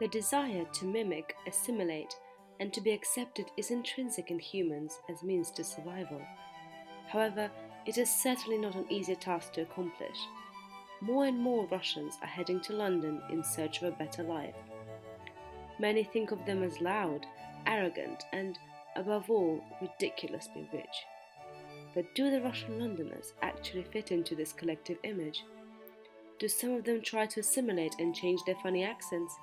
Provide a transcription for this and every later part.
The desire to mimic, assimilate, and to be accepted is intrinsic in humans as means to survival. However, it is certainly not an easy task to accomplish. More and more Russians are heading to London in search of a better life. Many think of them as loud, arrogant, and, above all, ridiculously rich. But do the Russian Londoners actually fit into this collective image? Do some of them try to assimilate and change their funny accents?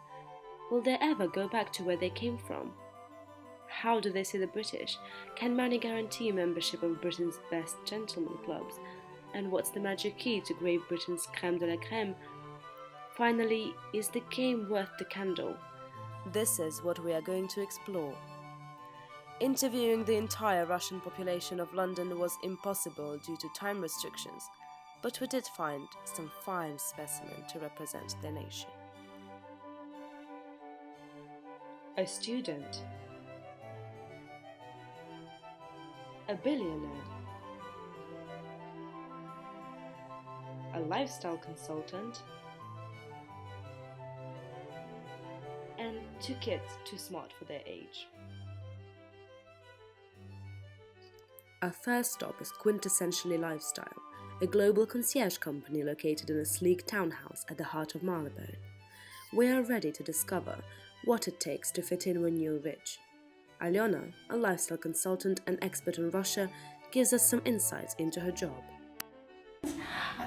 Will they ever go back to where they came from? How do they see the British? Can money guarantee membership of Britain's best gentlemen clubs? And what's the magic key to Great Britain's crème de la crème? Finally, is the game worth the candle? This is what we are going to explore. Interviewing the entire Russian population of London was impossible due to time restrictions, but we did find some fine specimens to represent their nation. A student, a billionaire, a lifestyle consultant, and 2 kids too smart for their age. Our first stop is Quintessentially Lifestyle, a global concierge company located in a sleek townhouse at the heart of Marylebone. We are ready to discover what it takes to fit in when you're rich. Alyona, a lifestyle consultant and expert in Russia, gives us some insights into her job.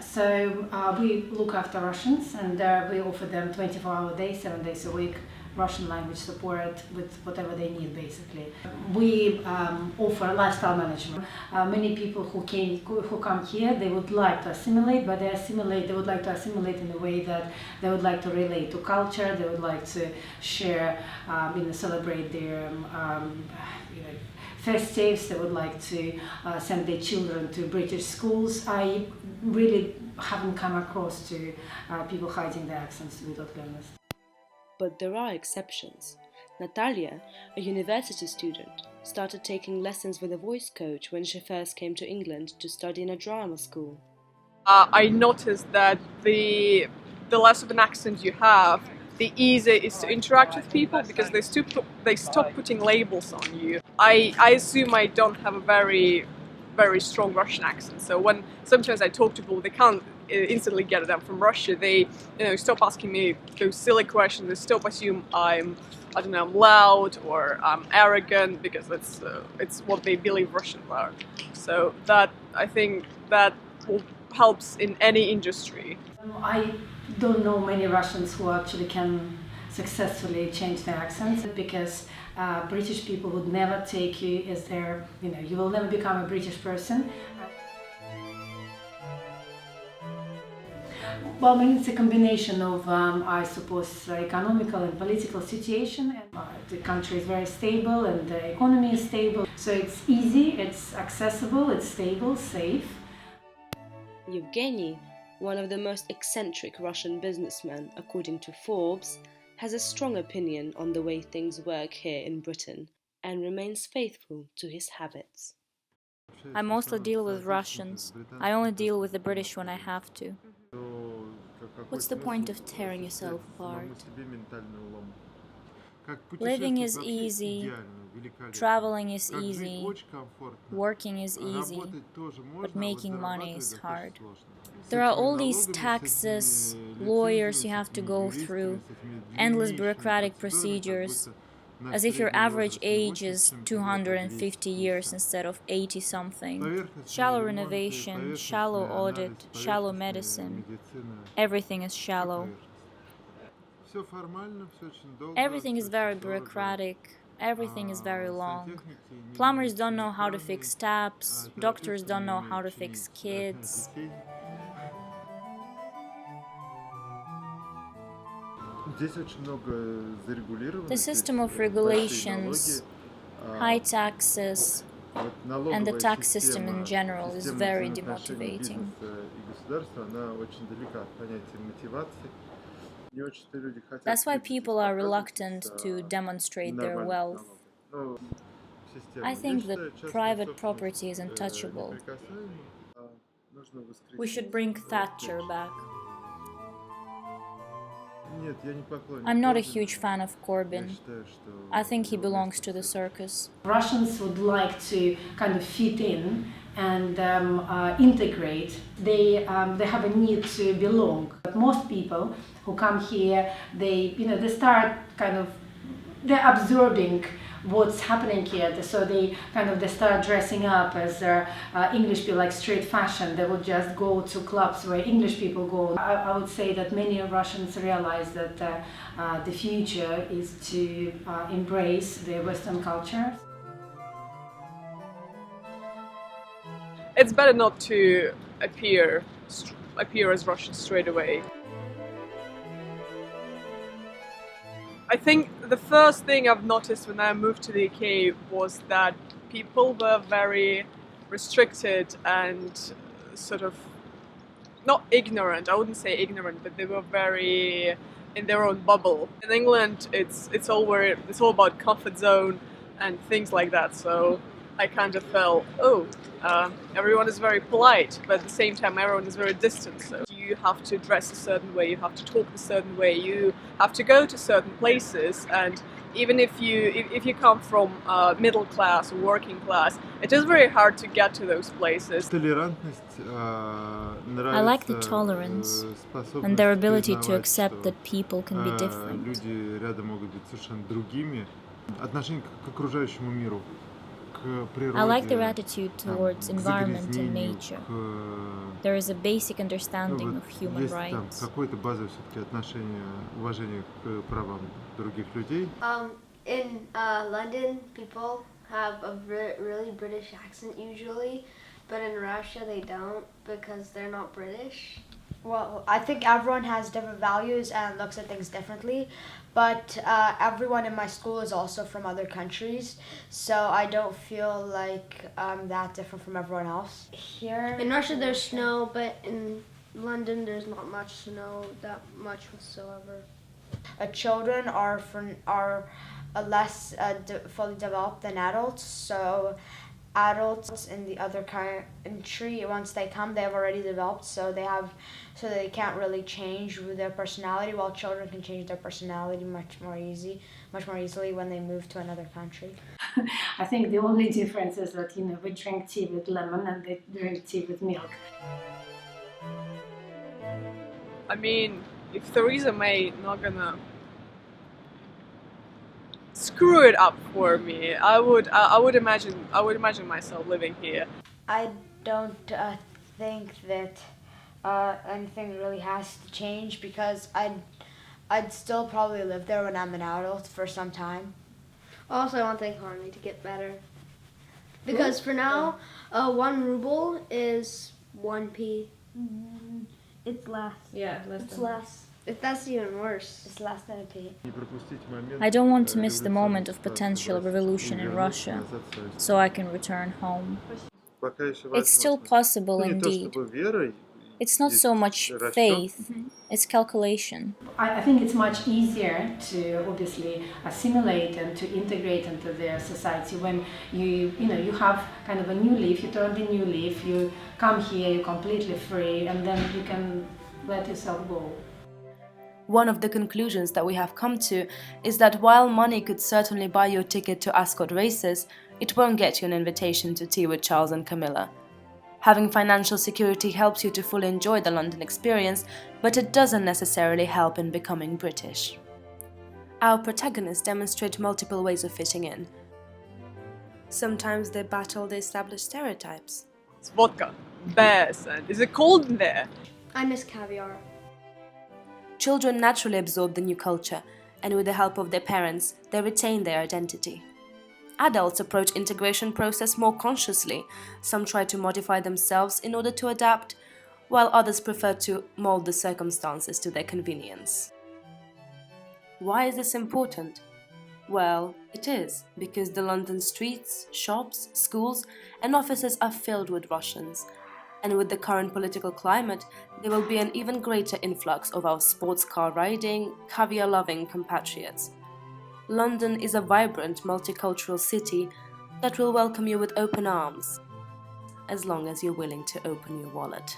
So we look after Russians, and we offer them 24-hour days, 7 days a week, Russian language support with whatever they need, basically. We offer lifestyle management. Many people who come here, they would like to assimilate, but they would like to assimilate in a way that they would like to relate to culture, they would like to share, celebrate their festives, they would like to send their children to British schools. I really haven't come across to people hiding their accents, to be totally honest. But there are exceptions. Natalia, a university student, started taking lessons with a voice coach when she first came to England to study in a drama school. I noticed that the less of an accent you have, the easier it is to interact with people because they stop putting labels on you. I assume I don't have a very strong Russian accent, so when sometimes I talk to people, they can't instantly get it. I'm from Russia. They stop asking me those silly questions. They stop assume I'm loud or I'm arrogant because it's what they believe Russians are. So that I think that helps in any industry. I don't know many Russians who actually can successfully change their accents because British people would never take you as their, you will never become a British person. Well, it's a combination of, I suppose, economical and political situation. The country is very stable and the economy is stable. So it's easy, it's accessible, it's stable, safe. Yevgeny, one of the most eccentric Russian businessmen, according to Forbes, has a strong opinion on the way things work here in Britain and remains faithful to his habits. I mostly deal with Russians. I only deal with the British when I have to. What's the point of tearing yourself apart? Living is easy, traveling is easy, working is easy, but making money is hard. There are all these taxes, lawyers you have to go through, endless bureaucratic procedures, as if your average age is 250 years instead of 80-something. Shallow renovation, shallow audit, shallow medicine. Everything is shallow. Everything is very bureaucratic. Everything is very long. Plumbers don't know how to fix taps. Doctors don't know how to fix kids. The system of regulations, high taxes, and the tax system in general is very demotivating. That's why people are reluctant to demonstrate their wealth. I think that private property is untouchable. We should bring Thatcher back. I'm not a huge fan of Corbyn. I think he belongs to the circus. Russians would like to kind of fit in and integrate. They have a need to belong. But most people who come here, they start they're absorbing what's happening here. So they start dressing up as English people, like street fashion. They would just go to clubs where English people go. I would say that many Russians realize that the future is to embrace the Western culture. It's better not to appear as Russian straight away. I think the first thing I've noticed when I moved to the UK was that people were very restricted and sort of not ignorant. I wouldn't say ignorant, but they were very in their own bubble. In England, it's all about comfort zone and things like that. So I kind of felt, everyone is very polite, but at the same time, everyone is very distant. So you have to dress a certain way, you have to talk a certain way, you have to go to certain places, and even if you come from middle class or working class, it is very hard to get to those places. I like the tolerance and their ability to accept that people can be different. I like their attitude towards environment and nature. There is a basic understanding of human rights. In London, people have a really British accent usually, but in Russia they don't because they're not British. Well, I think everyone has different values and looks at things differently, but everyone in my school is also from other countries, so I don't feel like I'm that different from everyone else. Here in Russia there's snow, but in London there's not much snow, that much whatsoever. Children are less fully developed than adults, so adults in the other country, once they come, they have already developed, so they can't really change their personality, while children can change their personality much more easily when they move to another country. I think the only difference is that we drink tea with lemon and they drink tea with milk. I mean, if Theresa May not gonna screw it up for me, I would imagine myself living here. I don't think that anything really has to change, because I'd still probably live there when I'm an adult for some time. Also, I want the economy to get better, because for now, 1 ruble is 1p. It's less. Yeah, it's less. If that's even worse. It's less than a p. I don't want to miss the moment of potential revolution in Russia, so I can return home. It's still possible indeed. It's not so much faith, it's calculation. I think it's much easier to obviously assimilate and to integrate into their society when you have kind of a new leaf, you turn the new leaf, you come here, you're completely free, and then you can let yourself go. One of the conclusions that we have come to is that while money could certainly buy you a ticket to Ascot races, it won't get you an invitation to tea with Charles and Camilla. Having financial security helps you to fully enjoy the London experience, but it doesn't necessarily help in becoming British. Our protagonists demonstrate multiple ways of fitting in. Sometimes they battle the established stereotypes. It's vodka, bears, and is it cold in there? I miss caviar. Children naturally absorb the new culture, and with the help of their parents, they retain their identity. Adults approach integration process more consciously. Some try to modify themselves in order to adapt, while others prefer to mold the circumstances to their convenience. Why is this important? Well, it is because the London streets, shops, schools, and offices are filled with Russians. And with the current political climate, there will be an even greater influx of our sports car riding, caviar-loving compatriots. London is a vibrant, multicultural city that will welcome you with open arms, as long as you're willing to open your wallet.